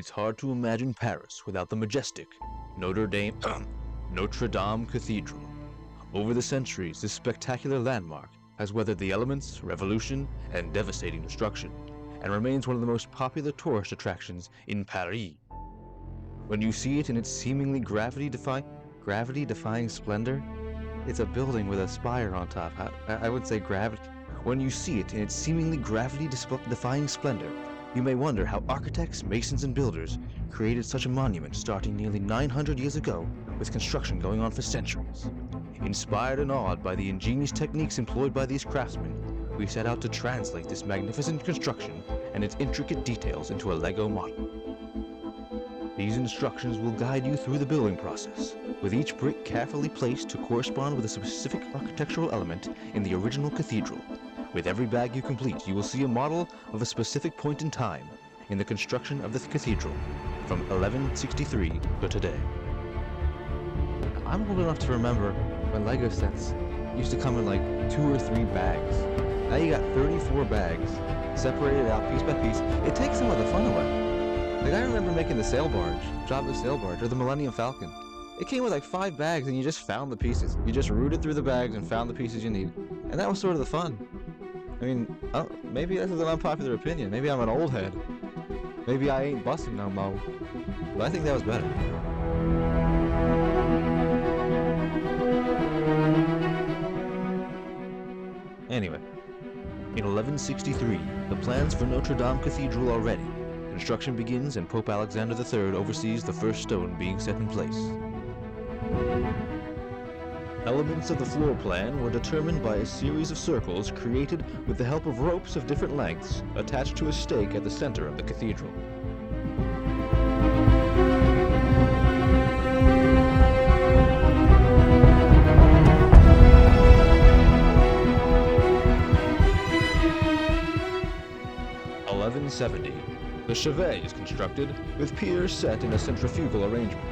It's hard to imagine Paris without the majestic Notre Dame Cathedral. Over the centuries, this spectacular landmark has weathered the elements, revolution, and devastating destruction, and remains one of the most popular tourist attractions in Paris. When you see it in its seemingly gravity-defying splendor, it's a building with a spire on top. I would say gravity. When you see it in its seemingly gravity-defying splendor, you may wonder how architects, masons, and builders created such a monument starting nearly 900 years ago, with construction going on for centuries. Inspired and awed by the ingenious techniques employed by these craftsmen, we set out to translate this magnificent construction and its intricate details into a Lego model. These instructions will guide you through the building process, with each brick carefully placed to correspond with a specific architectural element in the original cathedral. With every bag you complete, you will see a model of a specific point in time in the construction of the cathedral, from 1163 to today. I'm old enough to remember when Lego sets used to come in like 2 or 3 bags. Now you got 34 bags, separated out piece by piece. It takes some of the fun away. Like I remember making the sail barge, Java's sail barge, or the Millennium Falcon. It came with like 5 bags and you just found the pieces. You just rooted through the bags and found the pieces you need. And that was sort of the fun. I mean, maybe this is an unpopular opinion. Maybe I'm an old head. Maybe I ain't busting no more. But I think that was better. Anyway, in 1163, the plans for Notre Dame Cathedral are ready. Construction begins and Pope Alexander III oversees the first stone being set in place. Elements of the floor plan were determined by a series of circles created with the help of ropes of different lengths attached to a stake at the center of the cathedral. In 1170, the chevet is constructed with piers set in a centrifugal arrangement.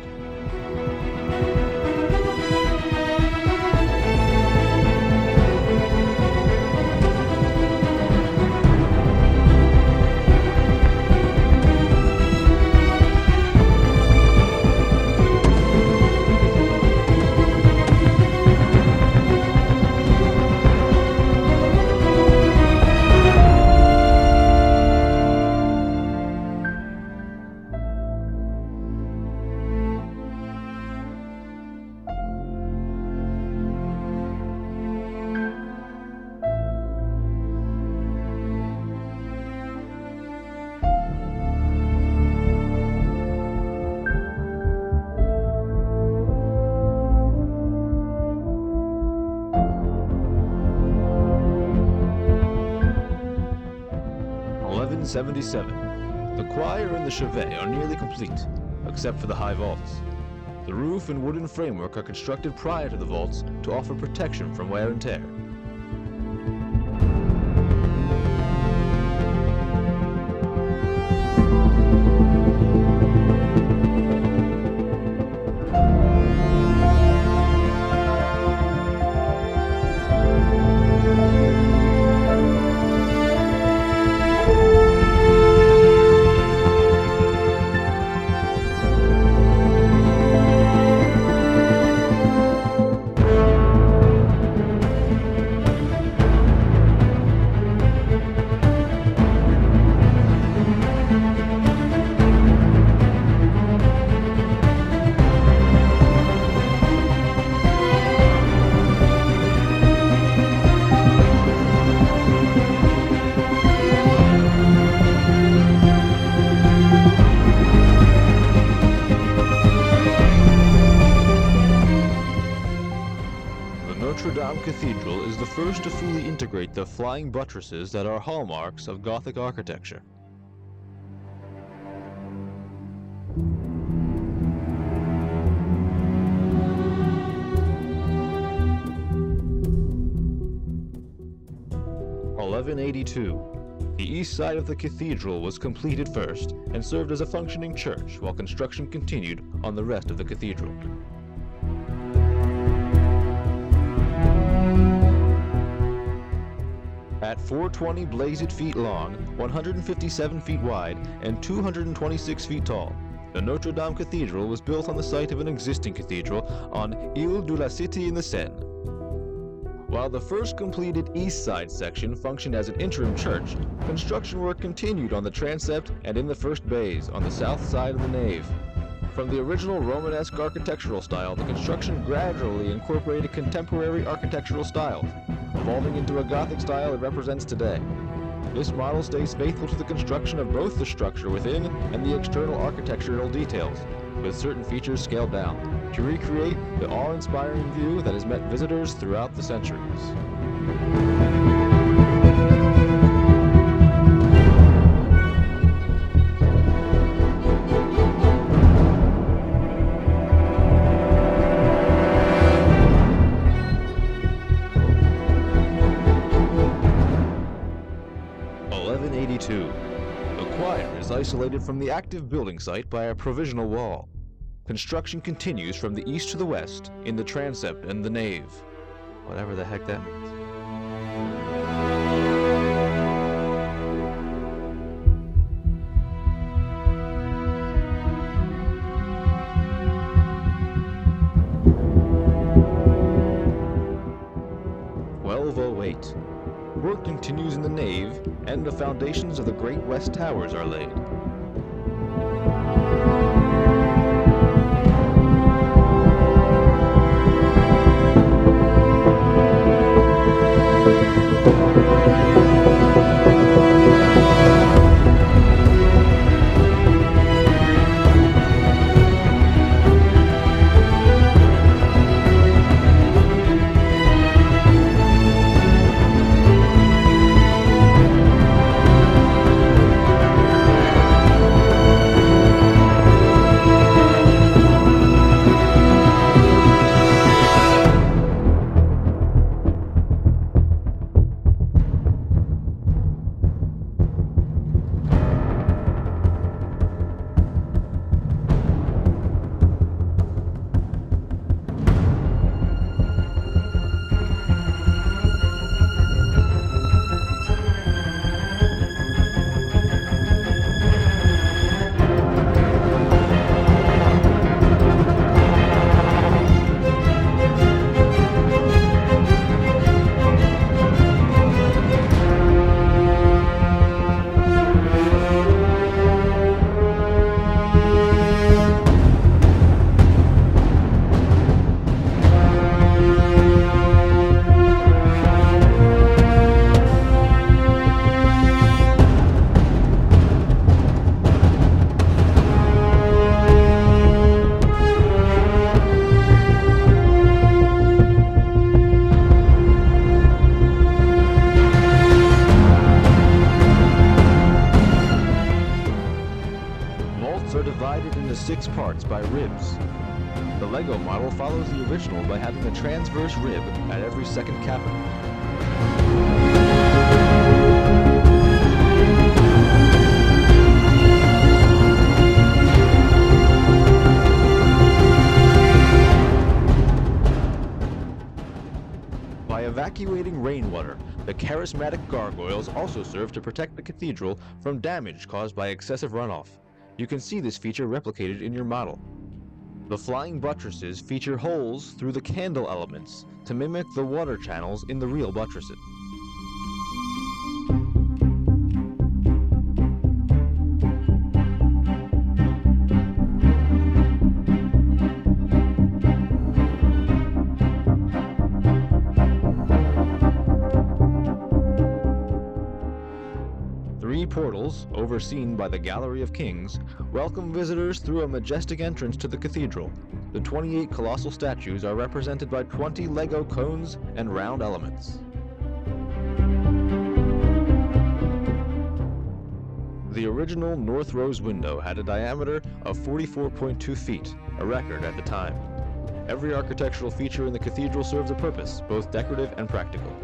In 1177, the choir and the chevet are nearly complete, except for the high vaults. The roof and wooden framework are constructed prior to the vaults to offer protection from wear and tear. Notre Dame Cathedral is the first to fully integrate the flying buttresses that are hallmarks of Gothic architecture. In 1182, the east side of the cathedral was completed first and served as a functioning church while construction continued on the rest of the cathedral. At 420 blazed feet long, 157 feet wide, and 226 feet tall, the Notre Dame Cathedral was built on the site of an existing cathedral on Ile de la Cité in the Seine. While the first completed east side section functioned as an interim church, construction work continued on the transept and in the first bays on the south side of the nave. From the original Romanesque architectural style, the construction gradually incorporated contemporary architectural styles, evolving into a Gothic style it represents today. This model stays faithful to the construction of both the structure within and the external architectural details, with certain features scaled down, to recreate the awe-inspiring view that has met visitors throughout the centuries. The choir is isolated from the active building site by a provisional wall. Construction continues from the east to the west in the transept and the nave. Whatever the heck that means. Work continues in the nave, and the foundations of the Great West Towers are laid. Are divided into 6 parts by ribs. The Lego model follows the original by having a transverse rib at every second capital. By evacuating rainwater, the charismatic gargoyles also serve to protect the cathedral from damage caused by excessive runoff. You can see this feature replicated in your model. The flying buttresses feature holes through the candle elements to mimic the water channels in the real buttresses. Portals, overseen by the Gallery of Kings, welcome visitors through a majestic entrance to the cathedral. The 28 colossal statues are represented by 20 Lego cones and round elements. The original north rose window had a diameter of 44.2 feet, a record at the time. Every architectural feature in the cathedral serves a purpose, both decorative and practical.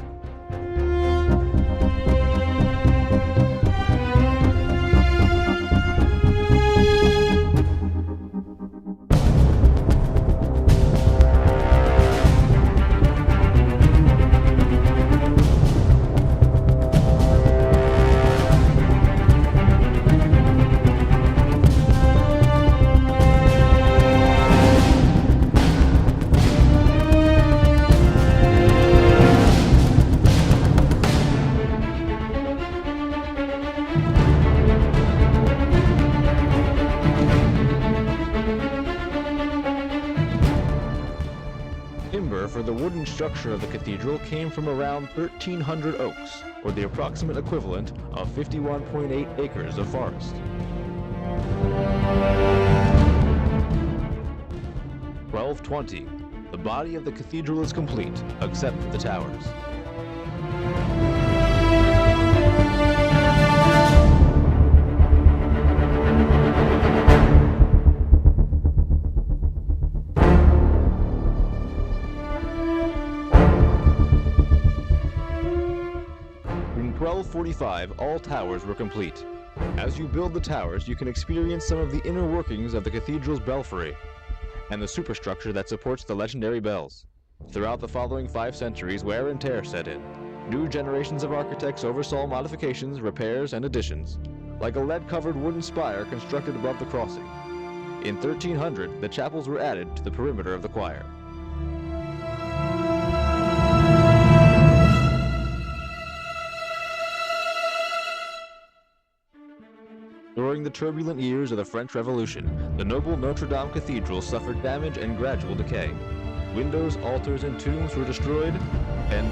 main structure of the cathedral came from around 1,300 oaks, or the approximate equivalent of 51.8 acres of forest. 1220. The body of the cathedral is complete, except for the towers. In 1245, all towers were complete. As you build the towers, you can experience some of the inner workings of the cathedral's belfry and the superstructure that supports the legendary bells. Throughout the following 5 centuries, wear and tear set in. New generations of architects oversaw modifications, repairs, and additions, like a lead-covered wooden spire constructed above the crossing. In 1300, the chapels were added to the perimeter of the choir. During the turbulent years of the French Revolution, the noble Notre Dame Cathedral suffered damage and gradual decay. Windows, altars, and tombs were destroyed, and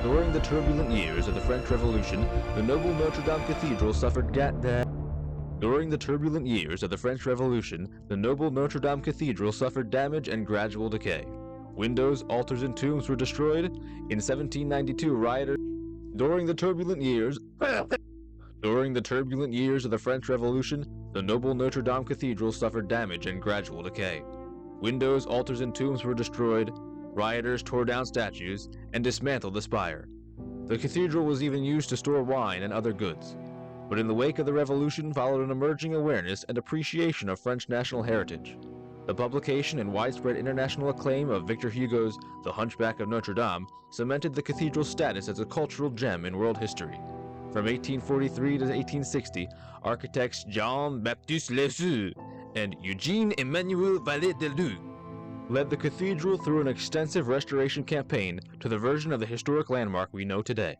During the turbulent years of the French Revolution, the noble Notre Dame Cathedral suffered During the turbulent years of the French Revolution, the noble Notre Dame Cathedral suffered damage and gradual decay. Windows, altars, and tombs were destroyed. In 1792, rioters. During the turbulent years of the French Revolution, the noble Notre Dame Cathedral suffered damage and gradual decay. Windows, altars, and tombs were destroyed, rioters tore down statues, and dismantled the spire. The cathedral was even used to store wine and other goods. But in the wake of the Revolution followed an emerging awareness and appreciation of French national heritage. The publication and widespread international acclaim of Victor Hugo's The Hunchback of Notre Dame cemented the cathedral's status as a cultural gem in world history. From 1843 to 1860, architects Jean-Baptiste Lesu and Eugène-Emmanuel Vallée-Delduc led the cathedral through an extensive restoration campaign to the version of the historic landmark we know today.